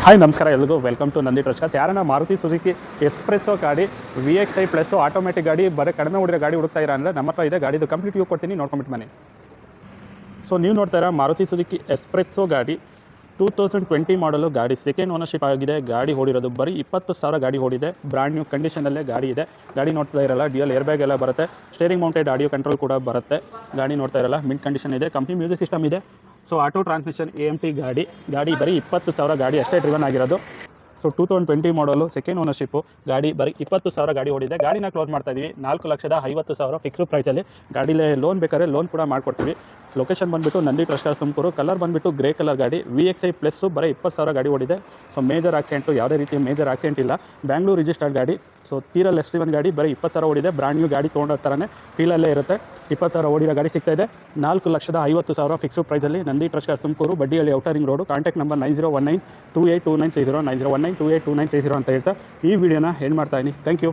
Hi ನಮಸ್ಕಾರ ಎಲ್ರಿಗೂ welcome to Nandi trust. ಯಾರನ್ನ ಮಾರುತಿ ಸುಜುಕಿ ಎಕ್ಸ್ಪ್ರೆಸ್ಸೋ ಗಾಡಿ VXi ಪ್ಲಸ್ಸು ಆಟೋಮೆಟಿಕ್ ಗಾಡಿ ಬರೀ ಕಡಿಮೆ ಹೊಡಿರೋ ಗಾಡಿ ಹುಡುಕ್ತಾ ಇರ ಅಂದರೆ ನಮ್ಮ ಹತ್ರ ಇದೆ. ಗಾಡಿದು ಕಂಪ್ಲೀಟ್ ವ್ಯೂ ಕೊಡ್ತೀನಿ, ನೋಡ್ಕೊಂಬಿಟ್ಟು ಬನ್ನಿ. ಸೊ ನೀವು ನೋಡ್ತಾ ಇರೋ ಮಾರುತಿ ಸುಜುಕಿ ಎಕ್ಸ್ಪ್ರೆಸ್ಸೋ ಗಾಡಿ 2020 ಮಾಡಲು ಗಾಡಿ ಸೆಕೆಂಡ್ ಓನರ್ಶಿಪ್ ಆಗಿದೆ. ಗಾಡಿ ಓಡಿರೋದು ಬರೀ 20,000 ಗಾಡಿ ಓಡಿದೆ. ಬ್ರ್ಯಾಂಡ್ ನ್ಯೂ ಕಂಡೀಷನಲ್ಲೇ ಗಾಡಿ ಇದೆ. ಗಾಡಿ ನೋಡ್ತಾ ಇರಲ್ಲ, ಡ್ಯೂಯಲ್ ಏರ್ ಬ್ಯಾಗ್ ಎಲ್ಲ ಬರುತ್ತೆ, ಸ್ಟೇರಿಂಗ್ ಮೌಂಟೆಡ್ ಆಡಿಯೋ ಕಂಟ್ರೋಲ್ ಕೂಡ ಬರುತ್ತೆ. ಗಾಡಿ ನೋಡ್ತಾ ಇರಲ್ಲ, ಮಿಂಟ್ ಕಂಡೀಷನ್ ಇದೆ, ಕಂಪ್ನಿ ಮ್ಯೂಸಿಕ್ ಸಿಸ್ಟಮ್ ಇದೆ. ಸೊ ಆಟೋ ಟ್ರಾನ್ಸ್ಮಿಷನ್ AMT ಗಾಡಿ ಬರೀ 20,000 ಗಾಡಿ ಅಷ್ಟೇ ಡ್ರಿವನ್ ಆಗಿರೋದು. ಸೊ 2020 ಮಾಡಲು ಸೆಕೆಂಡ್ ಓನರ್ಶಿಪ್ಪು, ಗಾಡಿ ಬರೀ 20,000 ಗಾಡಿ ಓಡಿದೆ. ಗಾಡಿನ ಕ್ಲೋಸ್ ಮಾಡ್ತಾ ಇದ್ದೀವಿ 4,50,000 ಫಿಕ್ಸ್ಡ್ ಪ್ರೈಸಲ್ಲಿ. ಗಾಡಿಲೇ ಲೋನ್ ಬೇಕಾದ್ರೆ ಲೋನ್ ಕೂಡ ಮಾಡಿಕೊಡ್ತೀವಿ. ಲೊಕೇಶನ್ ಬಂದುಬಿಟ್ಟು ನಂದಿ ಟ್ರಸ್ಟ್ ತುಮಕೂರು. ಕಲರ್ ಬಂದುಬಿಟ್ಟು ಗ್ರೇ ಕಲರ್ ಗಾಡಿ, VXi ಪ್ಲಸ್ಸು ಬರೀ 20,000 ಗಾಡಿ ಓಡಿದೆ. ಸೊ ಮೇಜರ್ ಆಕ್ಸಿಡೆಂಟು, ಯಾವುದೇ ರೀತಿಯ ಮೇಜರ್ ಆಕ್ಸಿಡೆಂಟ್ ಇಲ್ಲ. ಬ್ಯಾಂಗ್ಳೂರು ರಿಜಿಸ್ಟರ್ಡ್ ಗಾಡಿ. ಸೊ ತೀರಲ್ಲಿ S1 ಗಾಡಿ ಬರೀ 20,000 ಓಡಿದೆ. ಬ್ರ್ಯಾಂಡ್ ನ್ಯೂ ಗಾಡಿ ತೊಗೊಂಡೋ ಥರನೇ ಫೀಲಲ್ಲೇ ಇರುತ್ತೆ. 20,000 ಓಡಿರೋ ಗಾಡಿ ಸಿಗ್ತಾ ಇದೆ 4,50,000 ಫಿಕ್ಸ್ಡ್ ಪ್ರೈಸಲ್ಲಿ. Nandi trust Tumakuru, Baddihalli outer ring road. Contact number 9019282930, 9019282930 ಅಂತ ಹೇಳ್ತಾ ಈ ವಿಡಿಯೋನ ಏನು ಮಾಡ್ತಾಯಿದ್ದೀನಿ. Thank you.